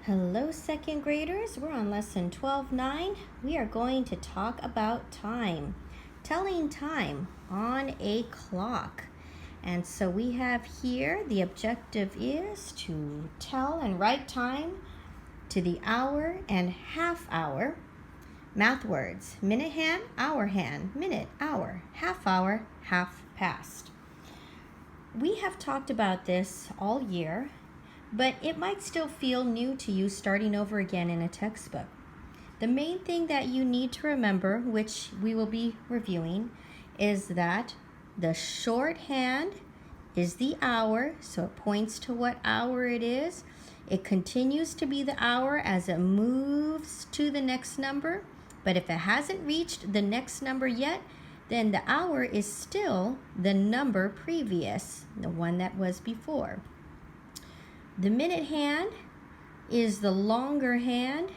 Hello, second graders. We're on lesson 12:9. We are going to talk about time, telling time on a clock. And so we have here the objective is to tell and write time to the hour and half hour. Math words: minute hand, hour hand, minute, hour, half past. We have talked about this all year, but it might still feel new to you starting over again in a textbook. The main thing that you need to remember, which we will be reviewing, is that the shorthand is the hour, so it points to what hour it is. It continues to be the hour as it moves to the next number, but if it hasn't reached the next number yet, then the hour is still the number previous, the one that was before. The minute hand is the longer hand.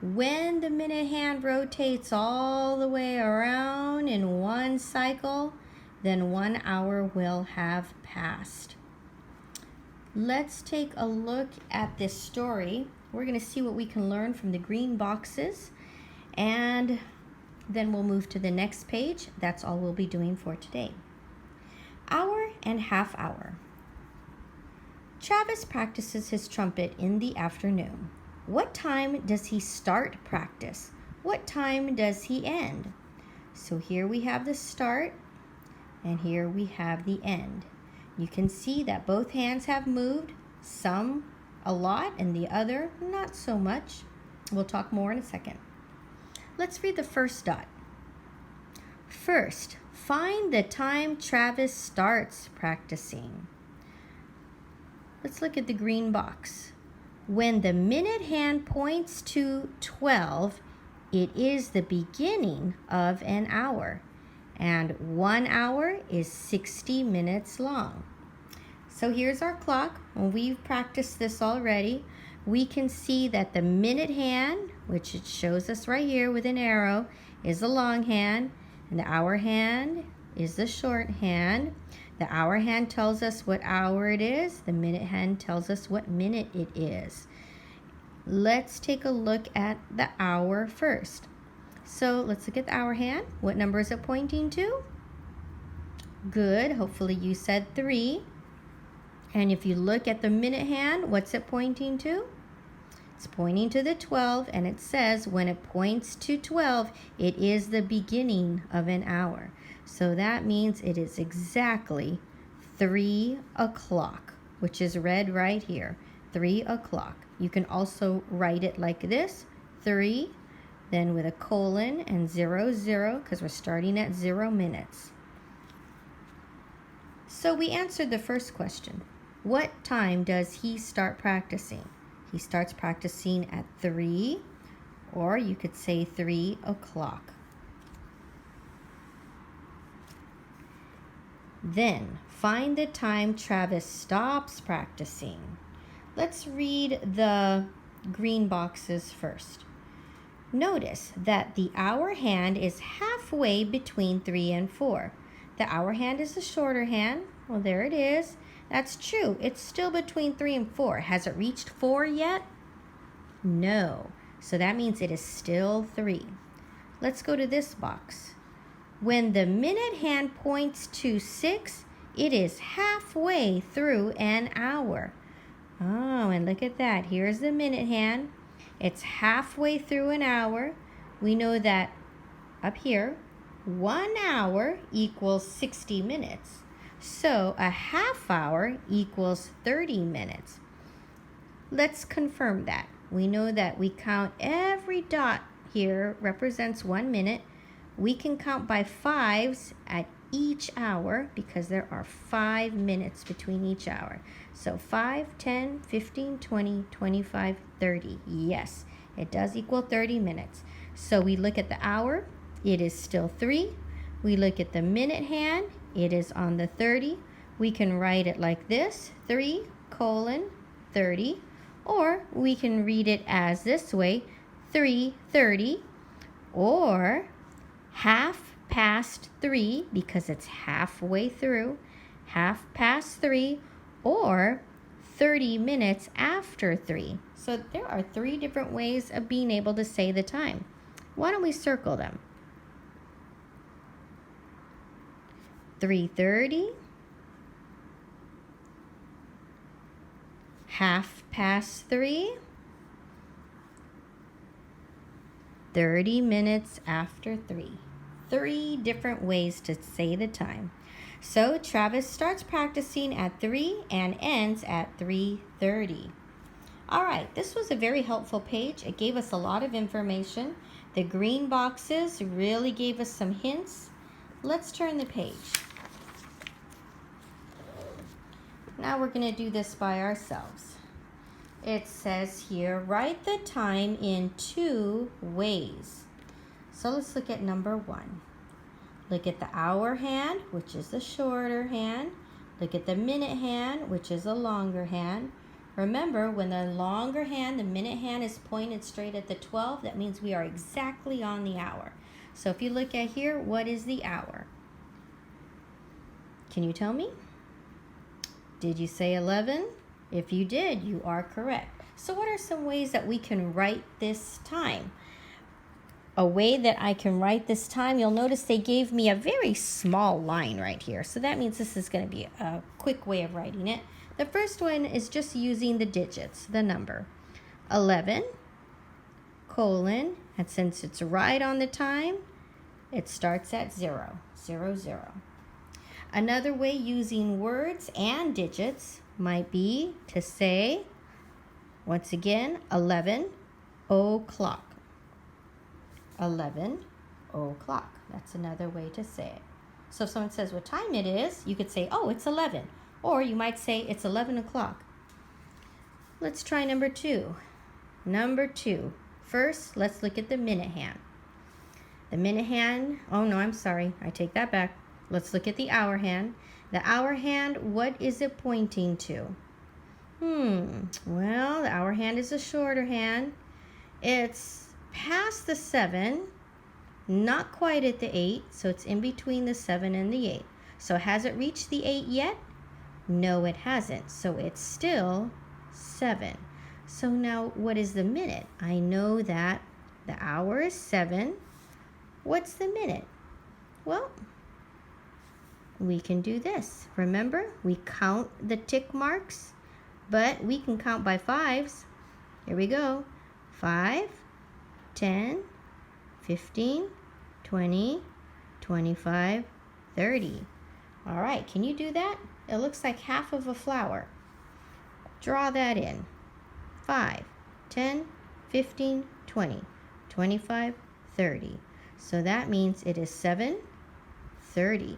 When the minute hand rotates all the way around in one cycle, then 1 hour will have passed. Let's take a look at this story. We're going to see what we can learn from the green boxes, and then we'll move to the next page. That's all we'll be doing for today. Hour and half hour. Travis practices his trumpet in the afternoon. What time does he start practice? What time does he end? So here we have the start, and here we have the end. You can see that both hands have moved, some a lot and the other not so much. We'll talk more in a second. Let's read the first dot. First, find the time Travis starts practicing. Let's look at the green box. When the minute hand points to 12, it is the beginning of an hour, and 1 hour is 60 minutes long. So here's our clock. When we've practiced this already, we can see that the minute hand, which it shows us right here with an arrow, is the long hand, and the hour hand is the short hand. The hour hand tells us what hour it is. The minute hand tells us what minute it is. Let's take a look at the hour first. So let's look at the hour hand. What number is it pointing to? Good. Hopefully you said 3. And if you look at the minute hand, what's it pointing to? It's pointing to the 12, and it says when it points to 12, it is the beginning of an hour. So that means it is exactly 3 o'clock, which is red right here, 3 o'clock. You can also write it like this, 3, then with a colon and 0, 0, because we're starting at 0 minutes. So we answered the first question. What time does he start practicing? He starts practicing at 3, or you could say 3 o'clock. Then, find the time Travis stops practicing. Let's read the green boxes first. Notice that the hour hand is halfway between 3 and 4. The hour hand is the shorter hand. Well, there it is. That's true. It's still between 3 and 4. Has it reached 4 yet? No. So that means it is still 3. Let's go to this box. When the minute hand points to 6, it is halfway through an hour. Oh, and look at that. Here's the minute hand. It's halfway through an hour. We know that up here, 1 hour equals 60 minutes. So a half hour equals 30 minutes. Let's confirm that. We know that we count every dot here represents 1 minute. We can count by 5s at each hour because there are 5 minutes between each hour. So 5, 10, 15, 20, 25, 30. Yes, it does equal 30 minutes. So we look at the hour, it is still 3. We look at the minute hand, it is on the 30. We can write it like this, 3 colon 30. Or we can read it as this way, 3:30, or half past 3 because it's halfway through, half past 3, or 30 minutes after 3. So there are 3 different ways of being able to say the time. Why don't we circle them? 3:30, 3:30, 30 minutes after 3. 3 different ways to say the time. So Travis starts practicing at 3 and ends at 3:30. All right, this was a very helpful page. It gave us a lot of information. The green boxes really gave us some hints. Let's turn the page. Now we're going to do this by ourselves. It says here, write the time in 2 ways. So let's look at number 1. Look at the hour hand, which is the shorter hand. Look at the minute hand, which is a longer hand. Remember, when the longer hand, the minute hand, is pointed straight at the 12, that means we are exactly on the hour. So if you look at here, what is the hour? Can you tell me? Did you say 11? If you did, you are correct. So what are some ways that we can write this time? A way that I can write this time, you'll notice they gave me a very small line right here. So that means this is going to be a quick way of writing it. The first one is just using the digits, the number. 11, colon, and since it's right on the time, it starts at 0, 0, 0. Another way using words and digits might be to say, once again, 11 o'clock. 11 o'clock. That's another way to say it. So if someone says what time it is, you could say, oh, it's 11. Or you might say it's 11 o'clock. Let's try number 2. Number 2. First, let's look at the minute hand. The minute hand, oh no, I'm sorry. I take that back. Let's look at the hour hand. The hour hand, what is it pointing to? Well, the hour hand is a shorter hand. It's past the 7, not quite at the 8, so it's in between the 7 and the 8. So has it reached the 8 yet? No, it hasn't. So it's still 7. So now what is the minute? I know that the hour is 7. What's the minute? Well, we can do this. Remember, we count the tick marks, but we can count by 5s. Here we go. 5, 10, 15, 20, 25, 30. All right, can you do that? It looks like half of a flower. Draw that in. 5, 10, 15, 20, 25, 30. So that means it is 7:30.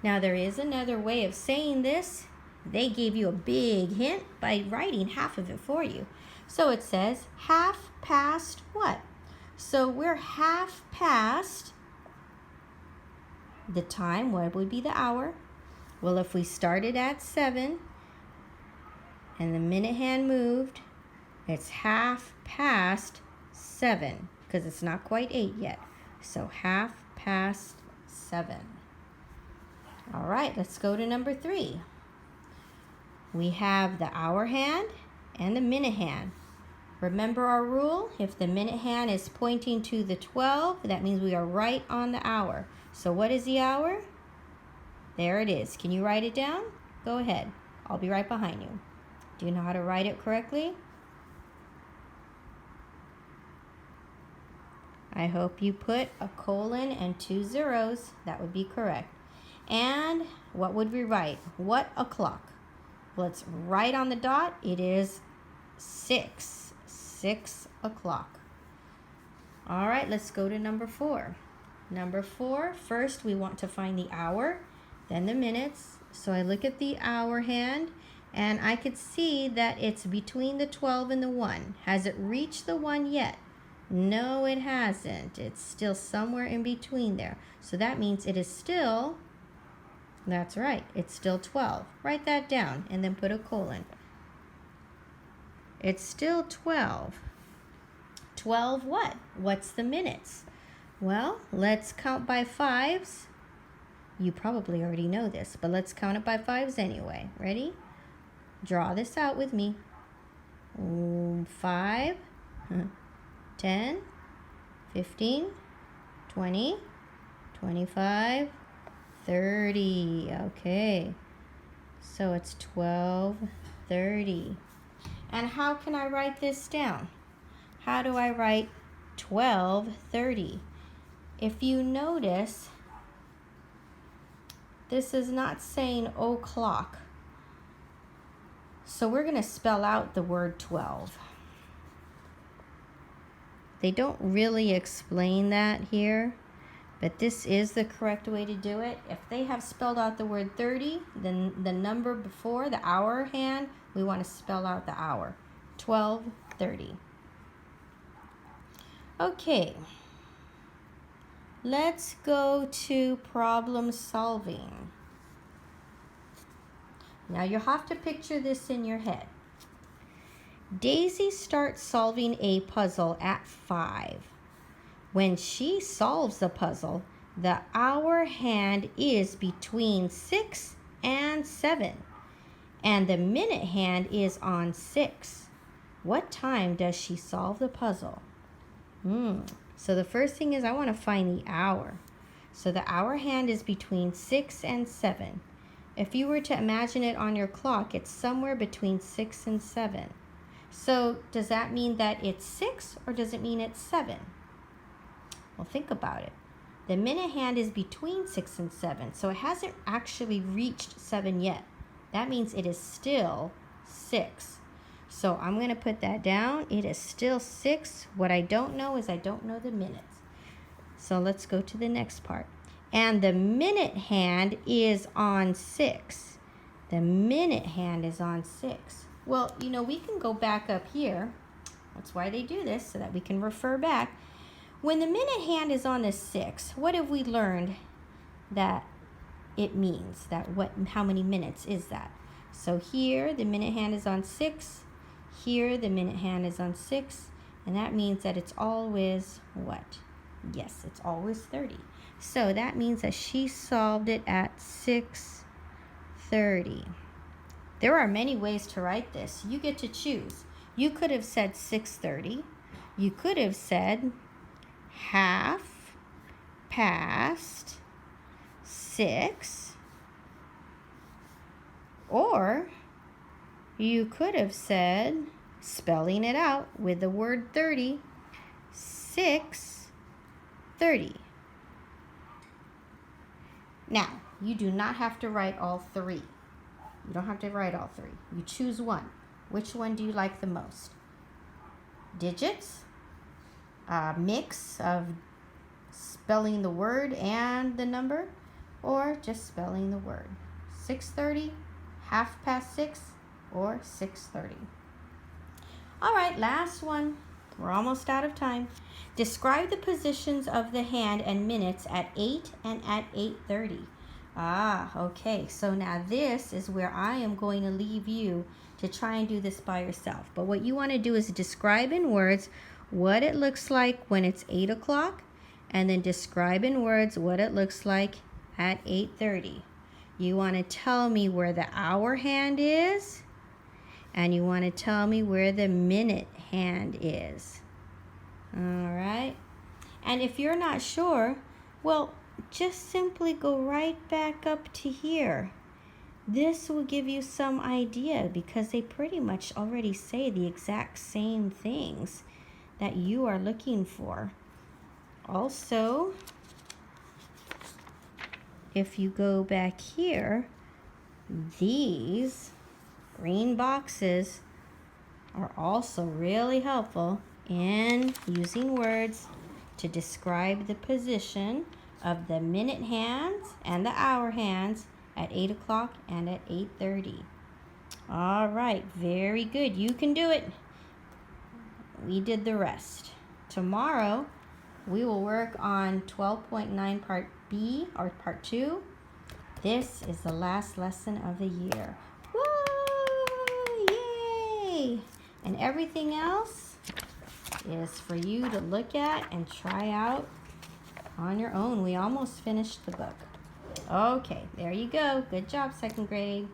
Now there is another way of saying this. They gave you a big hint by writing half of it for you. So it says half past what? So we're half past the time. What would be the hour? Well, if we started at 7 and the minute hand moved, it's half past 7 because it's not quite 8 yet. So half past 7. All right, let's go to number 3. We have the hour hand and the minute hand. Remember our rule? If the minute hand is pointing to the 12, that means we are right on the hour. So what is the hour? There it is. Can you write it down? Go ahead. I'll be right behind you. Do you know how to write it correctly? I hope you put a colon and 2 zeros. That would be correct. And what would we write? What o'clock? Well, it's right on the dot. It is 6 o'clock. All right, let's go to number 4. Number 4, first we want to find the hour, then the minutes. So I look at the hour hand, and I could see that it's between the 12 and the 1. Has it reached the 1 yet? No, it hasn't. It's still somewhere in between there. So that means it is still, that's right, it's still 12. Write that down and then put a colon. It's still 12. 12 what? What's the minutes? Well, let's count by 5s. You probably already know this, but let's count it by fives anyway. Ready? Draw this out with me. 5, 10, 15, 20, 25, 30. Okay. So it's 12:30. And how can I write this down? How do I write 12:30? If you notice, this is not saying o'clock. So we're going to spell out the word 12. They don't really explain that here, but this is the correct way to do it. If they have spelled out the word 30, then the number before, the hour hand, we want to spell out the hour. 12:30. Okay. Let's go to problem solving. Now you have to picture this in your head. Daisy starts solving a puzzle at 5. When she solves the puzzle, the hour hand is between 6 and 7, and the minute hand is on 6. What time does she solve the puzzle? So the first thing is I want to find the hour. So the hour hand is between 6 and 7. If you were to imagine it on your clock, it's somewhere between 6 and 7. So does that mean that it's 6 or does it mean it's 7? Well, think about it. The minute hand is between 6 and 7, so it hasn't actually reached 7 yet. That means it is still 6. So I'm going to put that down. It is still 6. What I don't know is I don't know the minutes. So let's go to the next part. And the minute hand is on 6. The minute hand is on 6. Well, you know, we can go back up here. That's why they do this, so that we can refer back. When the minute hand is on the 6, what have we learned that it means? How many minutes is that? So here, the minute hand is on 6. Here, the minute hand is on 6. And that means that it's always what? Yes, it's always 30. So that means that she solved it at 6:30. There are many ways to write this. You get to choose. You could have said 6:30. You could have said 6:30. Or you could have said, spelling it out with the word 30, 6:30. Now, you do not have to write all three. You don't have to write all three. You choose one. Which one do you like the most? Digits? A mix of spelling the word and the number? Or just spelling the word? 6:30, 6:30, or 6:30. All right, last one. We're almost out of time. Describe the positions of the hand and minutes at 8 and at 8:30. Okay. So now this is where I am going to leave you to try and do this by yourself. But what you want to do is describe in words what it looks like when it's 8 o'clock, and then describe in words what it looks like at 8:30. You want to tell me where the hour hand is, and you want to tell me where the minute hand is. All right. And if you're not sure, well, just simply go right back up to here. This will give you some idea because they pretty much already say the exact same things that you are looking for. Also, if you go back here, these green boxes are also really helpful in using words to describe the position of the minute hands and the hour hands at 8 o'clock and at 8:30. All right, very good. You can do it. We did the rest. Tomorrow, we will work on 12.9 Part B, or Part 2. This is the last lesson of the year. Woo! Yay! And everything else is for you to look at and try out on your own. We almost finished the book. Okay, there you go. Good job, second grade.